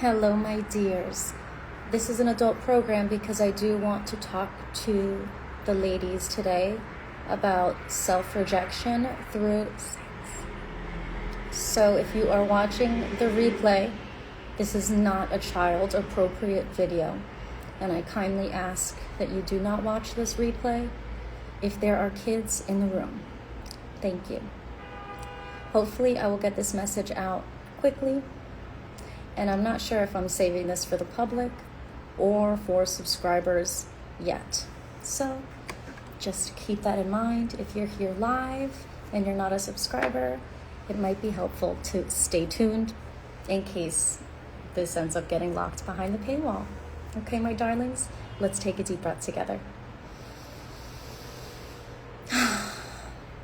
Hello, my dears. This is an adult program because I do want to talk to the ladies today about self-rejection through sex. So if you are watching the replay, this is not a child-appropriate video, and I kindly ask that you do not watch this replay if there are kids in the room. Thank you. Hopefully, I will get this message out quickly. And I'm not sure if I'm saving this for the public or for subscribers yet. So just keep that in mind. If you're here live and you're not a subscriber, it might be helpful to stay tuned in case this ends up getting locked behind the paywall. Okay, my darlings, let's take a deep breath together.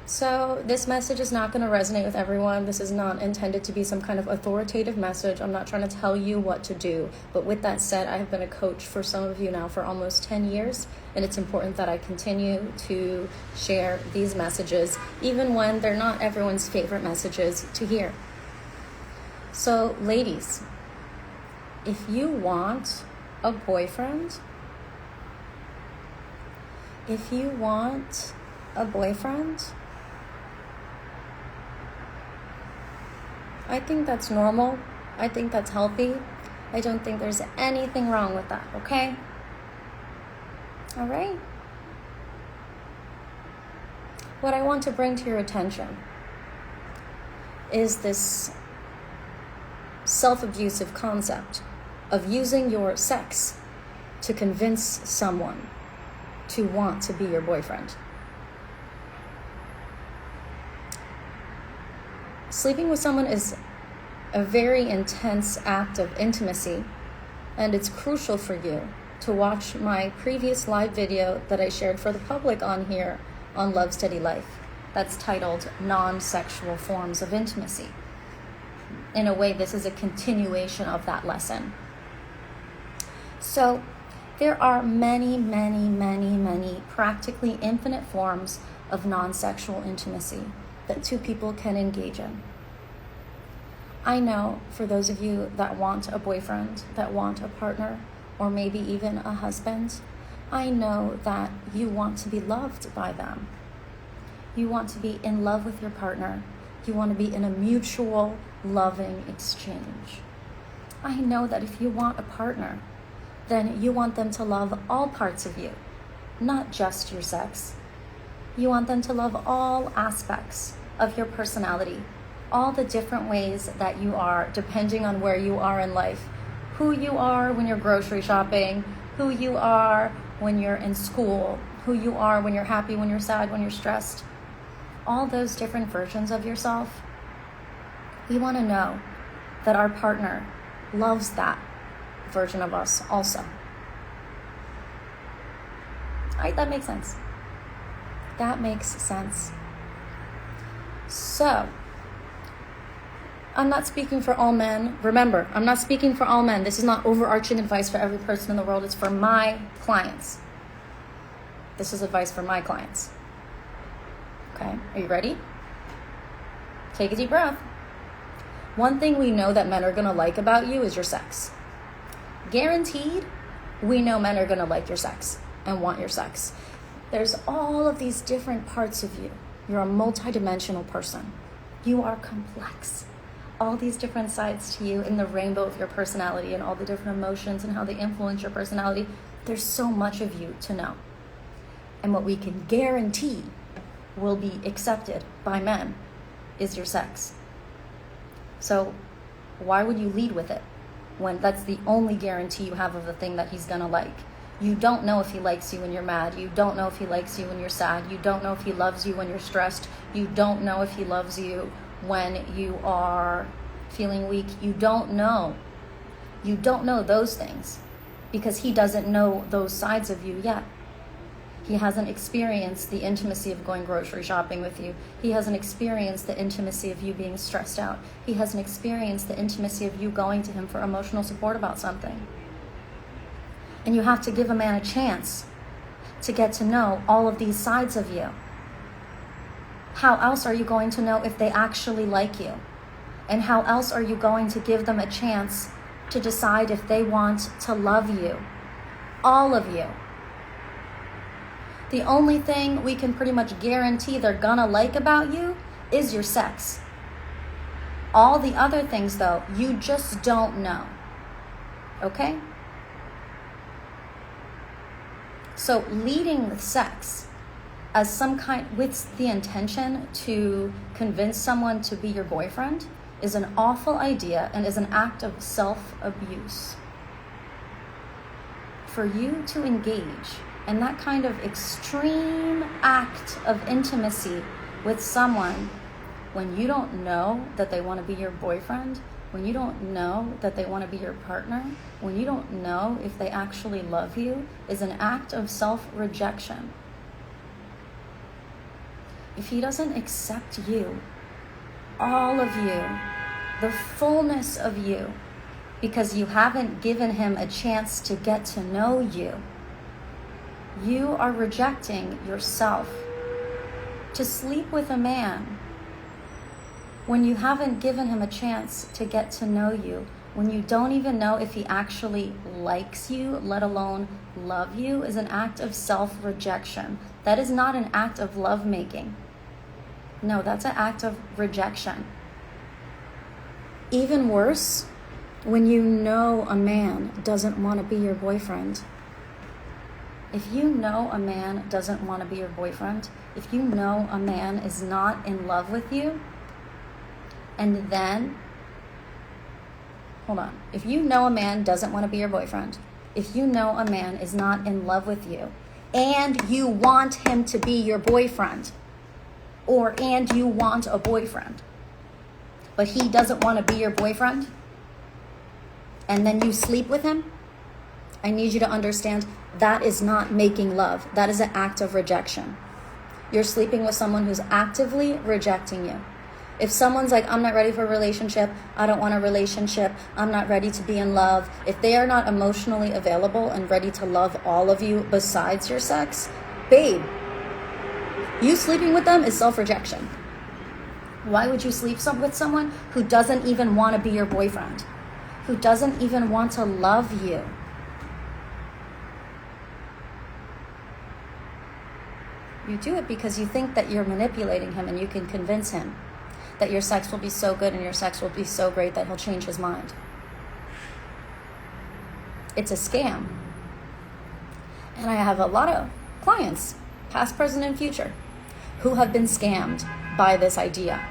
So this message is not going to resonate with everyone. This is not intended to be some kind of authoritative message. I'm not trying to tell you what to do. But with that said, I have been a coach for some of you now for almost 10 years. And it's important that I continue to share these messages, even when they're not everyone's favorite messages to hear. So ladies, if you want a boyfriend, I think that's normal. I think that's healthy. I don't think there's anything wrong with that, okay? All right? What I want to bring to your attention is this self-abusive concept of using your sex to convince someone to want to be your boyfriend. Sleeping with someone is a very intense act of intimacy, and it's crucial for you to watch my previous live video that I shared for the public on here on Love Steady Life. That's titled Non-Sexual Forms of Intimacy. In a way, this is a continuation of that lesson. So there are many practically infinite forms of non-sexual intimacy that two people can engage in. I know for those of you that want a boyfriend, that want a partner, or maybe even a husband, I know that you want to be loved by them. You want to be in love with your partner. You want to be in a mutual loving exchange. I know that if you want a partner, then you want them to love all parts of you, not just your sex. You want them to love all aspects of your personality, all the different ways that you are, depending on where you are in life, who you are when you're grocery shopping, who you are when you're in school, who you are when you're happy, when you're sad, when you're stressed, all those different versions of yourself. We want to know that our partner loves that version of us also. All right, that makes sense. That makes sense. So, I'm not speaking for all men. Remember, I'm not speaking for all men. This is not overarching advice for every person in the world. It's for my clients. This is advice for my clients. Okay, are you ready? Take a deep breath. One thing we know that men are going to like about you is your sex. Guaranteed, we know men are going to like your sex and want your sex. There's all of these different parts of you. You're a multidimensional person. You are complex. All these different sides to you in the rainbow of your personality and all the different emotions and how they influence your personality. There's so much of you to know. And what we can guarantee will be accepted by men is your sex. So why would you lead with it when that's the only guarantee you have of the thing that he's gonna like? You don't know if he likes you when you're mad. You don't know if he likes you when you're sad. You don't know if he loves you when you're stressed. You don't know if he loves you when you are feeling weak. You don't know. You don't know those things because he doesn't know those sides of you yet. He hasn't experienced the intimacy of going grocery shopping with you. He hasn't experienced the intimacy of you being stressed out. He hasn't experienced the intimacy of you going to him for emotional support about something. And you have to give a man a chance to get to know all of these sides of you. How else are you going to know if they actually like you? And how else are you going to give them a chance to decide if they want to love you. All of you. The only thing we can pretty much guarantee they're gonna like about you is your sex. All the other things, though, you just don't know. Okay? So leading with sex as some kind, with the intention to convince someone to be your boyfriend, is an awful idea and is an act of self-abuse. For you to engage in that kind of extreme act of intimacy with someone when you don't know that they want to be your boyfriend, when you don't know that they want to be your partner, when you don't know if they actually love you, is an act of self-rejection. If he doesn't accept you, all of you, the fullness of you, because you haven't given him a chance to get to know you, you are rejecting yourself. To sleep with a man when you haven't given him a chance to get to know you, when you don't even know if he actually likes you, let alone love you, is an act of self-rejection. That is not an act of lovemaking. No, that's an act of rejection. Even worse, when you know a man doesn't want to be your boyfriend. If you know a man doesn't want to be your boyfriend, if you know a man is not in love with you, and then, if you know a man doesn't want to be your boyfriend, if you know a man is not in love with you, and you want him to be your boyfriend, and you want a boyfriend, but he doesn't want to be your boyfriend, and then you sleep with him, I need you to understand that is not making love. That is an act of rejection. You're sleeping with someone who's actively rejecting you. If someone's like, I'm not ready for a relationship, I don't want a relationship, I'm not ready to be in love, if they are not emotionally available and ready to love all of you besides your sex, babe, you sleeping with them is self-rejection. Why would you sleep with someone who doesn't even want to be your boyfriend, who doesn't even want to love you? You do it because you think that you're manipulating him and you can convince him that your sex will be so good and your sex will be so great that he'll change his mind. It's a scam. And I have a lot of clients, past, present, and future, who have been scammed by this idea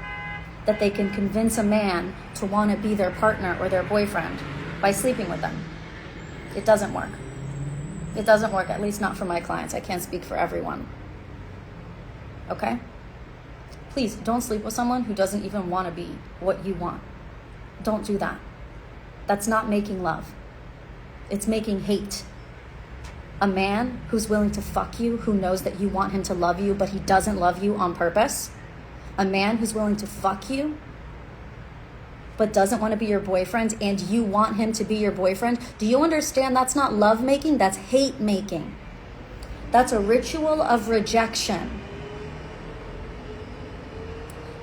that they can convince a man to want to be their partner or their boyfriend by sleeping with them. It doesn't work. It doesn't work, at least not for my clients. I can't speak for everyone. Okay? Please don't sleep with someone who doesn't even want to be what you want. Don't do that. That's not making love. It's making hate. A man who's willing to fuck you, who knows that you want him to love you, but he doesn't love you on purpose. A man who's willing to fuck you, but doesn't want to be your boyfriend, and you want him to be your boyfriend. Do you understand that's not love making? That's hate making. That's a ritual of rejection.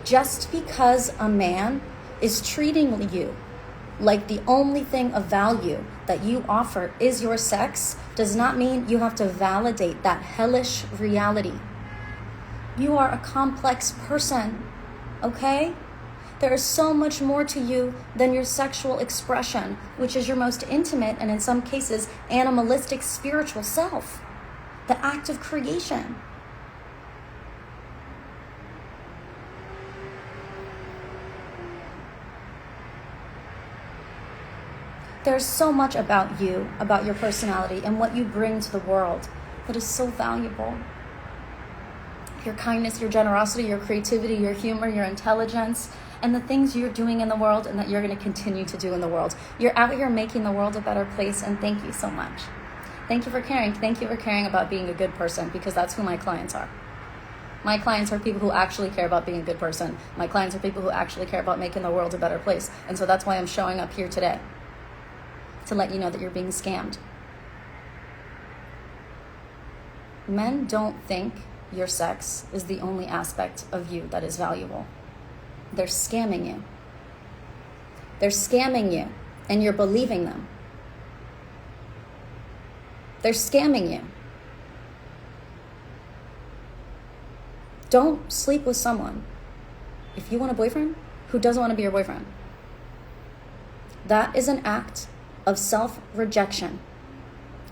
Just because a man is treating you like the only thing of value that you offer is your sex does not mean you have to validate that hellish reality. You are a complex person, okay? There is so much more to you than your sexual expression, which is your most intimate and in some cases animalistic spiritual self, the act of creation. There's so much about you, about your personality, and what you bring to the world that is so valuable. Your kindness, your generosity, your creativity, your humor, your intelligence, and the things you're doing in the world and that you're going to continue to do in the world. You're out here making the world a better place, and thank you so much. Thank you for caring. Thank you for caring about being a good person, because that's who my clients are. My clients are people who actually care about being a good person. My clients are people who actually care about making the world a better place. And so that's why I'm showing up here today, to let you know that you're being scammed. Men don't think your sex is the only aspect of you that is valuable. They're scamming you. They're scamming you and you're believing them. They're scamming you. Don't sleep with someone, if you want a boyfriend, who doesn't want to be your boyfriend. That is an act of self-rejection.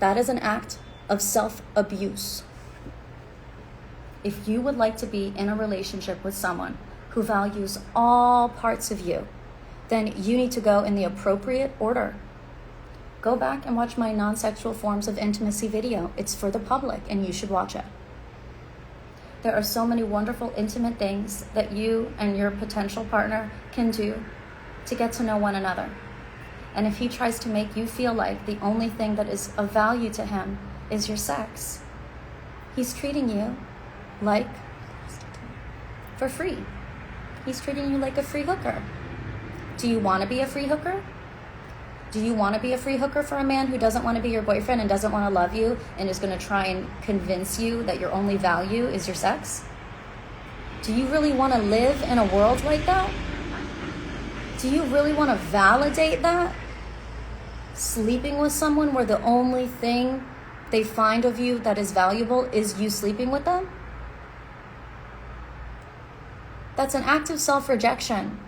That is an act of self-abuse. If you would like to be in a relationship with someone who values all parts of you, then you need to go in the appropriate order. Go back and watch my non-sexual forms of intimacy video. It's for the public and you should watch it. There are so many wonderful, intimate things that you and your potential partner can do to get to know one another. And if he tries to make you feel like the only thing that is of value to him is your sex, he's treating you like for free. He's treating you like a free hooker. Do you want to be a free hooker? Do you want to be a free hooker for a man who doesn't want to be your boyfriend and doesn't want to love you and is going to try and convince you that your only value is your sex? Do you really want to live in a world like that? Do you really want to validate that? Sleeping with someone where the only thing they find of you that is valuable is you sleeping with them? That's an act of self-rejection.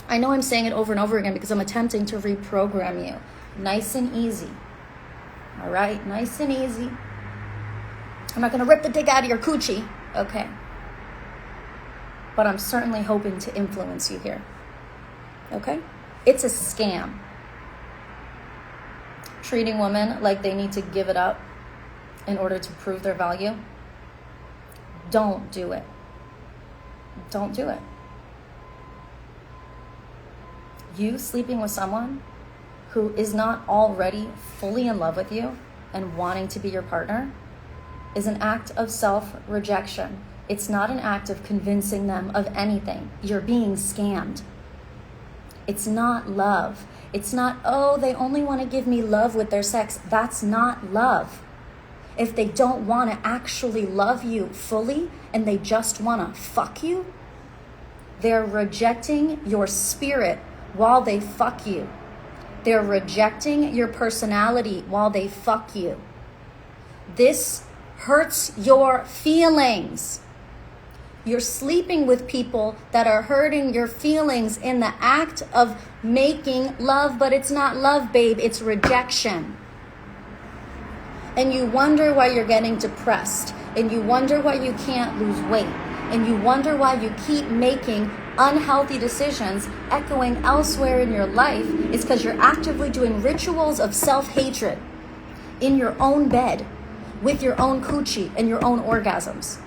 I know I'm saying it over and over again because I'm attempting to reprogram you. Nice and easy. All right? Nice and easy. I'm not going to rip the dick out of your coochie. Okay. But I'm certainly hoping to influence you here. Okay? It's a scam. Treating women like they need to give it up in order to prove their value. Don't do it. Don't do it. You sleeping with someone who is not already fully in love with you and wanting to be your partner is an act of self-rejection. It's not an act of convincing them of anything. You're being scammed. It's not love. It's not, oh, they only want to give me love with their sex. That's not love. If they don't want to actually love you fully and they just want to fuck you, they're rejecting your spirit while they fuck you. They're rejecting your personality while they fuck you. This hurts your feelings. You're sleeping with people that are hurting your feelings in the act of making love, but it's not love, babe, it's rejection. And you wonder why you're getting depressed, and you wonder why you can't lose weight, and you wonder why you keep making unhealthy decisions echoing elsewhere in your life. Is because you're actively doing rituals of self-hatred in your own bed with your own coochie and your own orgasms.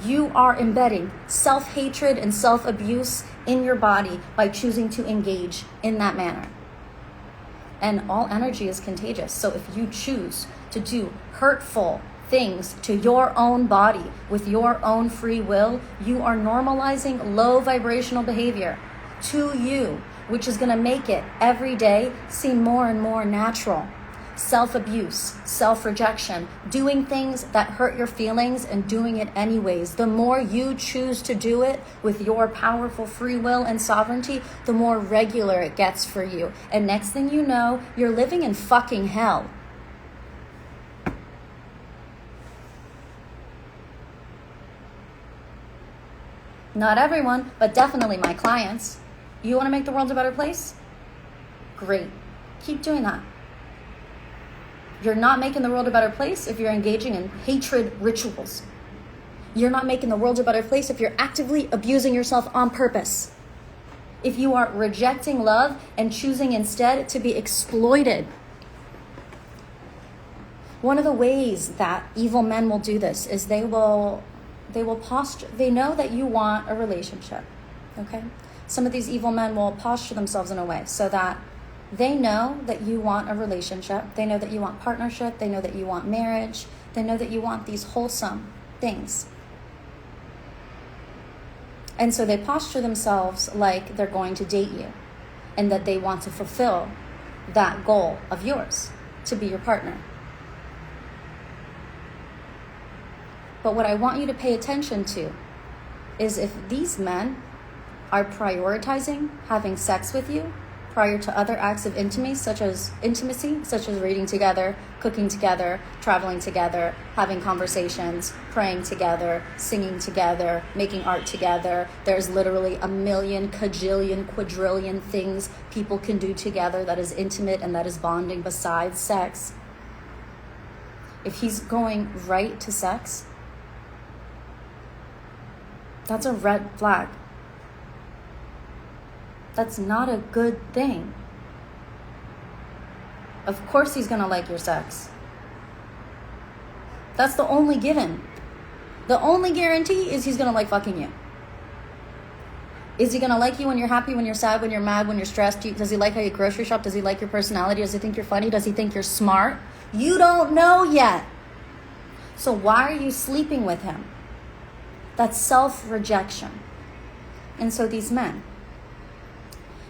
You are embedding self-hatred and self-abuse in your body by choosing to engage in that manner. And all energy is contagious. So if you choose to do hurtful things to your own body with your own free will, you are normalizing low vibrational behavior to you, which is going to make it every day seem more and more natural. Self-abuse, self-rejection, doing things that hurt your feelings and doing it anyways. The more you choose to do it with your powerful free will and sovereignty, the more regular it gets for you. And next thing you know, you're living in fucking hell. Not everyone, but definitely my clients. You want to make the world a better place? Great. Keep doing that. You're not making the world a better place if you're engaging in hatred rituals. You're not making the world a better place if you're actively abusing yourself on purpose. If you are rejecting love and choosing instead to be exploited. One of the ways that evil men will do this is they will posture. They know that you want a relationship, okay? Some of these evil men will posture themselves in a way so that they know that you want a relationship. They know that you want partnership. They know that you want marriage. They know that you want these wholesome things. And so they posture themselves like they're going to date you and that they want to fulfill that goal of yours, to be your partner. But what I want you to pay attention to is if these men are prioritizing having sex with you prior to other acts of intimacy, such as reading together, cooking together, traveling together, having conversations, praying together, singing together, making art together. There's literally a million, cajillion, quadrillion things people can do together that is intimate and that is bonding besides sex. If he's going right to sex, that's a red flag. That's not a good thing. Of course he's gonna like your sex. That's the only given. The only guarantee is he's gonna like fucking you. Is he gonna like you when you're happy, when you're sad, when you're mad, when you're stressed? Does he like how you grocery shop? Does he like your personality? Does he think you're funny? Does he think you're smart? You don't know yet. So why are you sleeping with him? That's self-rejection. And so these men,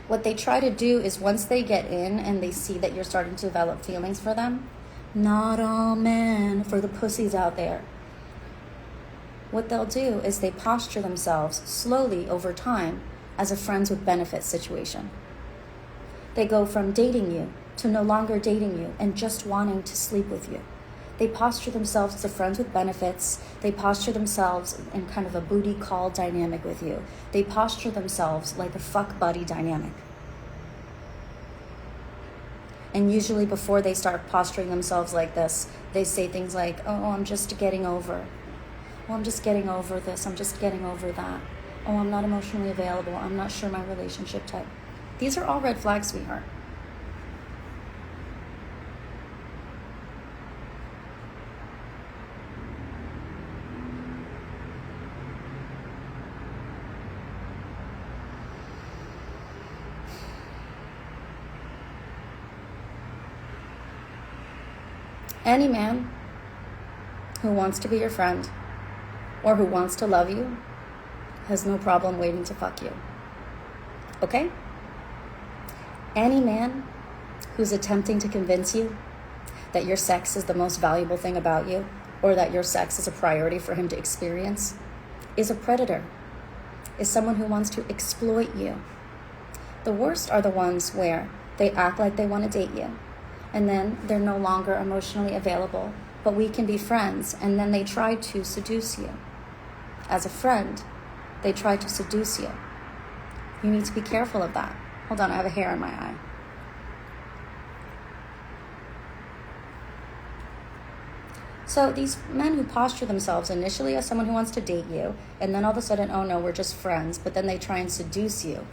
what they try to do is once they get in and they see that you're starting to develop feelings for them, not all men, for the pussies out there, what they'll do is they posture themselves slowly over time as a friends with benefits situation. They go from dating you to no longer dating you and just wanting to sleep with you. They posture themselves as a friends with benefits. They posture themselves in kind of a booty call dynamic with you. They posture themselves like a fuck buddy dynamic. And usually before they start posturing themselves like this, they say things like, oh, I'm just getting over. Oh, I'm just getting over this. I'm just getting over that. Oh, I'm not emotionally available. I'm not sure my relationship type. These are all red flags, sweetheart. Any man who wants to be your friend or who wants to love you has no problem waiting to fuck you. Okay? Any man who's attempting to convince you that your sex is the most valuable thing about you or that your sex is a priority for him to experience is a predator, is someone who wants to exploit you. The worst are the ones where they act like they want to date you, and then they're no longer emotionally available, but we can be friends, and then they try to seduce you. As a friend, they try to seduce you. You need to be careful of that. Hold on, I have a hair in my eye. So these men who posture themselves initially as someone who wants to date you, and then all of a sudden, oh no, we're just friends, but then they try and seduce you.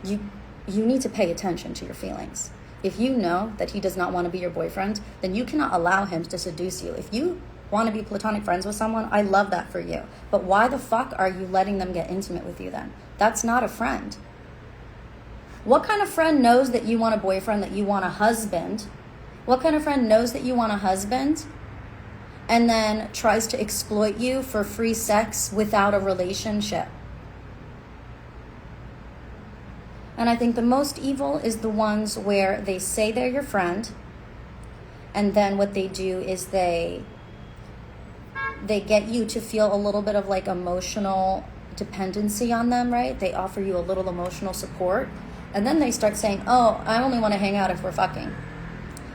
You need to pay attention to your feelings. If you know that he does not want to be your boyfriend, then you cannot allow him to seduce you. If you want to be platonic friends with someone, I love that for you. But why the fuck are you letting them get intimate with you then? That's not a friend. What kind of friend knows that you want a boyfriend, that you want a husband? What kind of friend knows that you want a husband and then tries to exploit you for free sex without a relationship? And I think the most evil is the ones where they say they're your friend, and then what they do is they get you to feel a little bit of like emotional dependency on them, right? They offer you a little emotional support, and then they start saying, oh, I only want to hang out if we're fucking.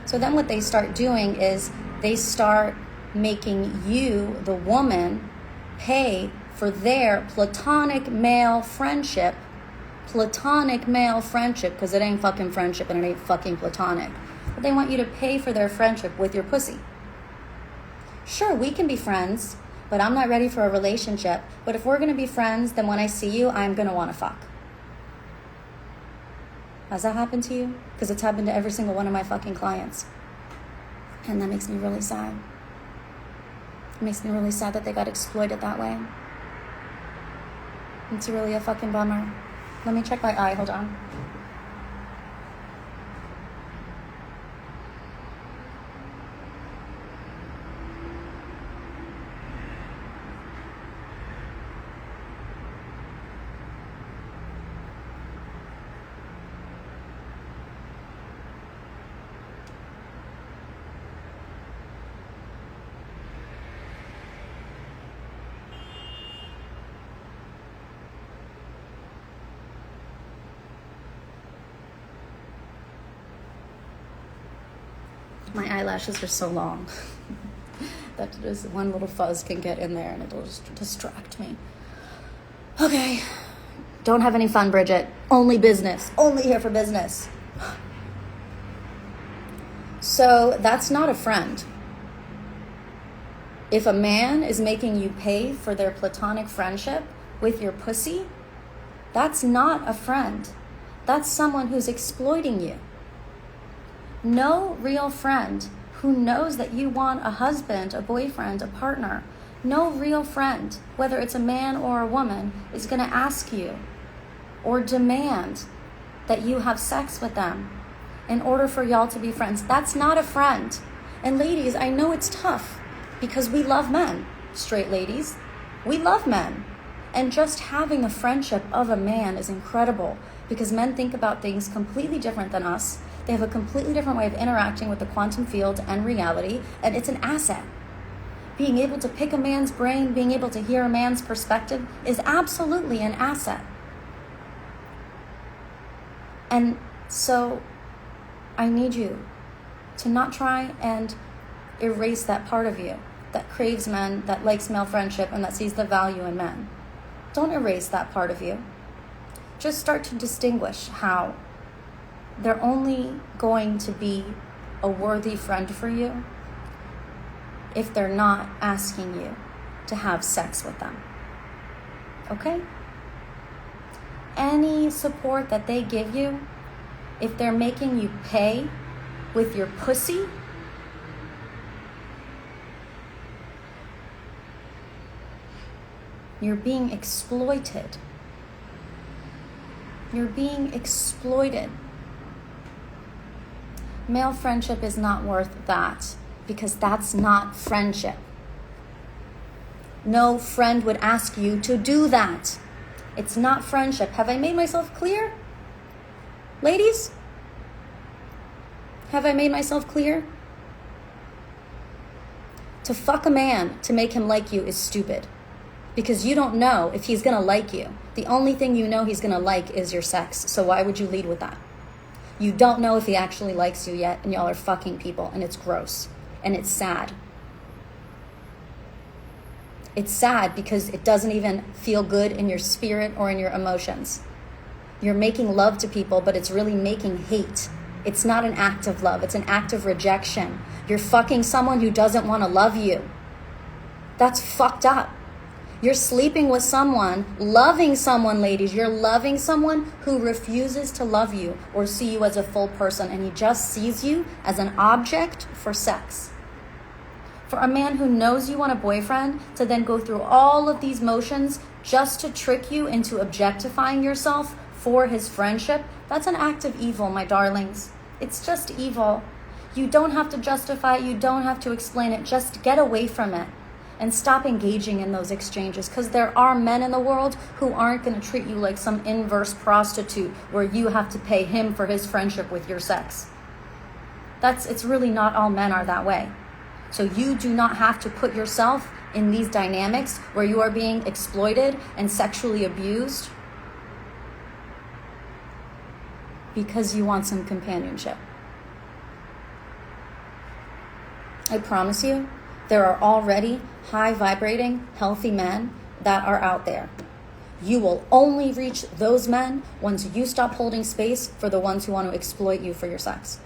So then what they start doing is they start making you, the woman, pay for their platonic male friendship, because it ain't fucking friendship and it ain't fucking platonic. But they want you to pay for their friendship with your pussy. Sure, we can be friends, but I'm not ready for a relationship. But if we're going to be friends, then when I see you, I'm going to want to fuck. Has that happened to you? Because it's happened to every single one of my fucking clients. And that makes me really sad. It makes me really sad that they got exploited that way. It's really a fucking bummer. Let me check my eye, hold on. My eyelashes are so long that just one little fuzz can get in there and it'll just distract me. Okay. Don't have any fun, Bridget. Only business. Only here for business. So that's not a friend. If a man is making you pay for their platonic friendship with your pussy, that's not a friend. That's someone who's exploiting you. No real friend who knows that you want a husband, a boyfriend, a partner, no real friend, whether it's a man or a woman, is going to ask you or demand that you have sex with them in order for y'all to be friends. That's not a friend. And ladies, I know it's tough because we love men, straight ladies. We love men. And just having a friendship of a man is incredible because men think about things completely different than us. They have a completely different way of interacting with the quantum field and reality, and it's an asset. Being able to pick a man's brain, being able to hear a man's perspective is absolutely an asset. And so I need you to not try and erase that part of you that craves men, that likes male friendship, and that sees the value in men. Don't erase that part of you. Just start to distinguish how they're only going to be a worthy friend for you if they're not asking you to have sex with them. Okay? Any support that they give you, if they're making you pay with your pussy, you're being exploited. You're being exploited. Male friendship is not worth that because that's not friendship. No friend would ask you to do that. It's not friendship. Have I made myself clear? Ladies? Have I made myself clear? To fuck a man to make him like you is stupid because you don't know if he's gonna like you. The only thing you know he's gonna like is your sex. So why would you lead with that? You don't know if he actually likes you yet, and y'all are fucking people, and it's gross, and it's sad. It's sad because it doesn't even feel good in your spirit or in your emotions. You're making love to people, but it's really making hate. It's not an act of love. It's an act of rejection. You're fucking someone who doesn't want to love you. That's fucked up. You're sleeping with someone, loving someone, ladies. You're loving someone who refuses to love you or see you as a full person, and he just sees you as an object for sex. For a man who knows you want a boyfriend to then go through all of these motions just to trick you into objectifying yourself for his friendship, that's an act of evil, my darlings. It's just evil. You don't have to justify it. You don't have to explain it. Just get away from it and stop engaging in those exchanges, because there are men in the world who aren't going to treat you like some inverse prostitute where you have to pay him for his friendship with your sex. It's really not all men are that way. So you do not have to put yourself in these dynamics where you are being exploited and sexually abused because you want some companionship. I promise you, there are already high vibrating, healthy men that are out there. You will only reach those men once you stop holding space for the ones who want to exploit you for your sex.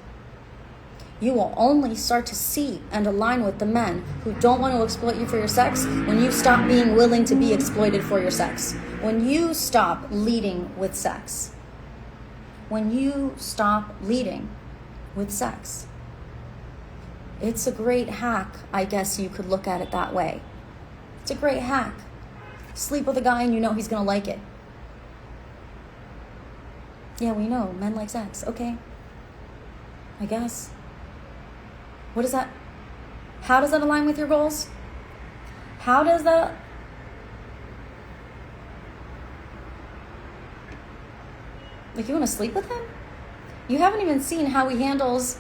You will only start to see and align with the men who don't want to exploit you for your sex when you stop being willing to be exploited for your sex. When you stop leading with sex. When you stop leading with sex. It's a great hack, I guess you could look at it that way. It's a great hack. Sleep with a guy and you know he's gonna like it. Yeah, we know, men like sex. Okay. I guess. What is that? How does that align with your goals? How does that... Like, you want to sleep with him? You haven't even seen how he handles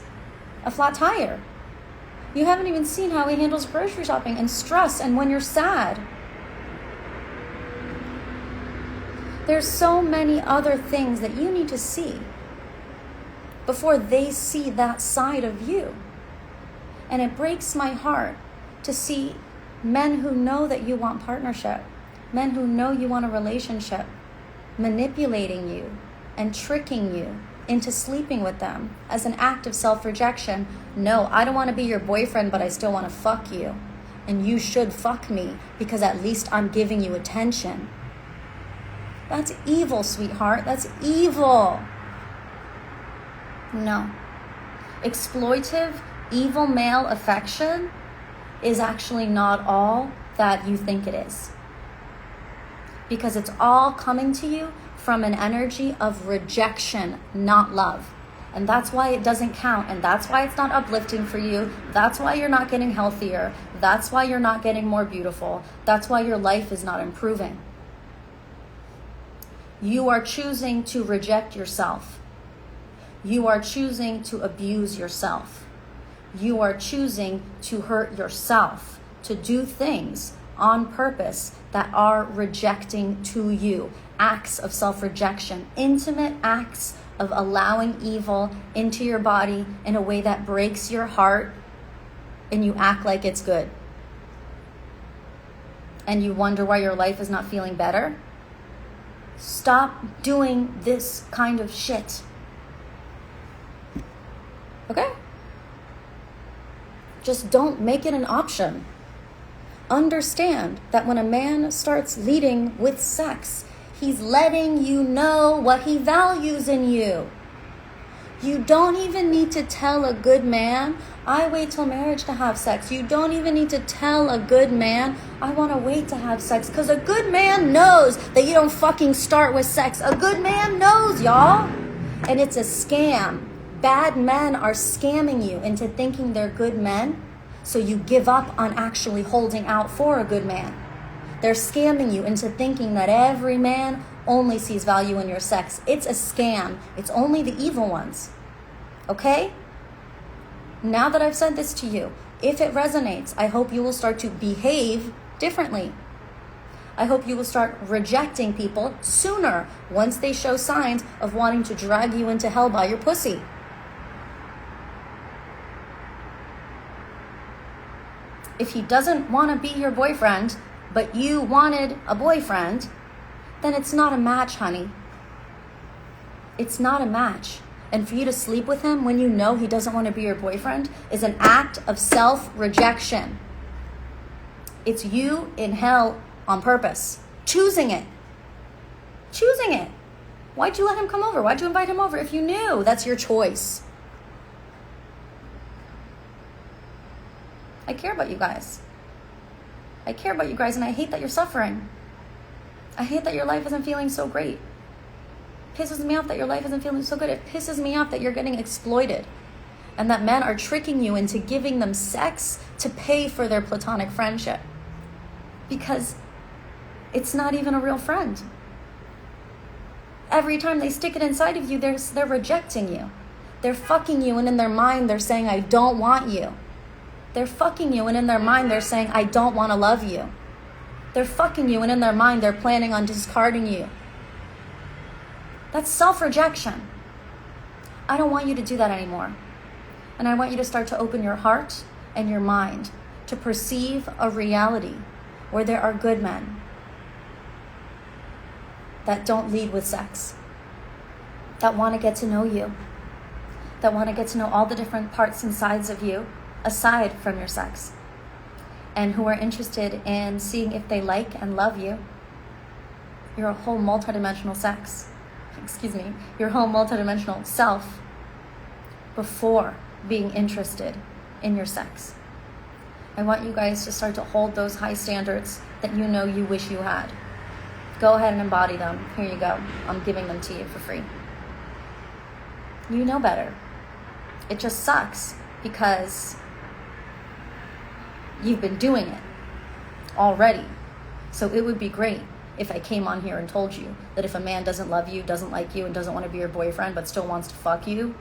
a flat tire. You haven't even seen how he handles grocery shopping and stress and when you're sad. There's so many other things that you need to see before they see that side of you. And it breaks my heart to see men who know that you want partnership, men who know you want a relationship, manipulating you and tricking you into sleeping with them as an act of self-rejection. No, I don't want to be your boyfriend, but I still want to fuck you. And you should fuck me because at least I'm giving you attention. That's evil, sweetheart. That's evil. No. Exploitive, evil male affection is actually not all that you think it is. Because it's all coming to you from an energy of rejection, not love. And that's why it doesn't count. And that's why it's not uplifting for you. That's why you're not getting healthier. That's why you're not getting more beautiful. That's why your life is not improving. You are choosing to reject yourself. You are choosing to abuse yourself. You are choosing to hurt yourself, to do things on purpose that are rejecting to you. Acts of self-rejection, intimate acts of allowing evil into your body in a way that breaks your heart, and you act like it's good. And you wonder why your life is not feeling better. Stop doing this kind of shit. Okay? Just don't make it an option. Understand that when a man starts leading with sex, he's letting you know what he values in you. You don't even need to tell a good man, I wait till marriage to have sex. You don't even need to tell a good man, I want to wait to have sex. Because a good man knows that you don't fucking start with sex. A good man knows, y'all. And it's a scam. Bad men are scamming you into thinking they're good men, so you give up on actually holding out for a good man. They're scamming you into thinking that every man only sees value in your sex. It's a scam. It's only the evil ones. Okay? Now that I've said this to you, if it resonates, I hope you will start to behave differently. I hope you will start rejecting people sooner once they show signs of wanting to drag you into hell by your pussy. If he doesn't want to be your boyfriend, but you wanted a boyfriend, then it's not a match, honey. It's not a match. And for you to sleep with him when you know he doesn't want to be your boyfriend is an act of self-rejection. It's you in hell on purpose. Choosing it. Choosing it. Why'd you let him come over? Why'd you invite him over if you knew that's your choice? I care about you guys. I care about you guys, and I hate that you're suffering. I hate that your life isn't feeling so great. It pisses me off that your life isn't feeling so good. It pisses me off that you're getting exploited and that men are tricking you into giving them sex to pay for their platonic friendship, because it's not even a real friend. Every time they stick it inside of you, they're rejecting you. They're fucking you, and in their mind, they're saying, I don't want you. They're fucking you, and in their mind, they're saying, I don't want to love you. They're fucking you, and in their mind, they're planning on discarding you. That's self-rejection. I don't want you to do that anymore. And I want you to start to open your heart and your mind to perceive a reality where there are good men that don't lead with sex, that want to get to know you, that want to get to know all the different parts and sides of you aside from your sex, and who are interested in seeing if they like and love you. Your whole multidimensional your whole multidimensional self before being interested in your sex. I want you guys to start to hold those high standards that you know you wish you had. Go ahead and embody them. Here you go. I'm giving them to you for free. You know better. It just sucks because you've been doing it already. So it would be great if I came on here and told you that if a man doesn't love you, doesn't like you, and doesn't want to be your boyfriend, but still wants to fuck you,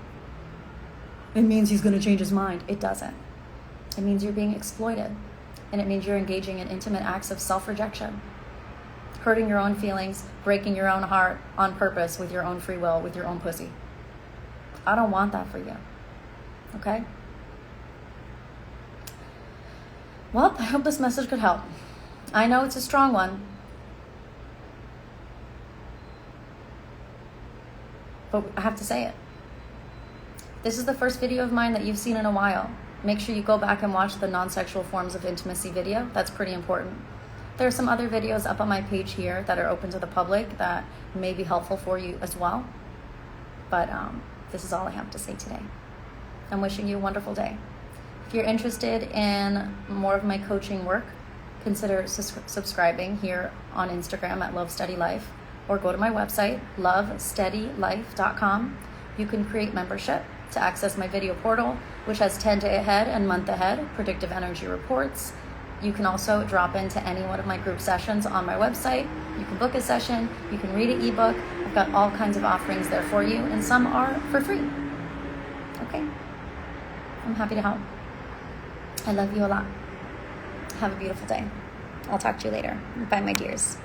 it means he's going to change his mind. It doesn't. It means you're being exploited. And it means you're engaging in intimate acts of self-rejection, hurting your own feelings, breaking your own heart on purpose with your own free will, with your own pussy. I don't want that for you. Okay? Well, I hope this message could help. I know it's a strong one, but I have to say it. This is the first video of mine that you've seen in a while. Make sure you go back and watch the non-sexual forms of intimacy video. That's pretty important. There are some other videos up on my page here that are open to the public that may be helpful for you as well. But this is all I have to say today. I'm wishing you a wonderful day. If you're interested in more of my coaching work, consider subscribing here on Instagram at Love Steady Life, or go to my website, lovesteadylife.com. You can create membership to access my video portal, which has 10-day ahead and month ahead predictive energy reports. You can also drop into any one of my group sessions on my website. You can book a session, you can read an ebook. I've got all kinds of offerings there for you, and some are for free. Okay? I'm happy to help. I love you a lot. Have a beautiful day. I'll talk to you later. Bye, my dears.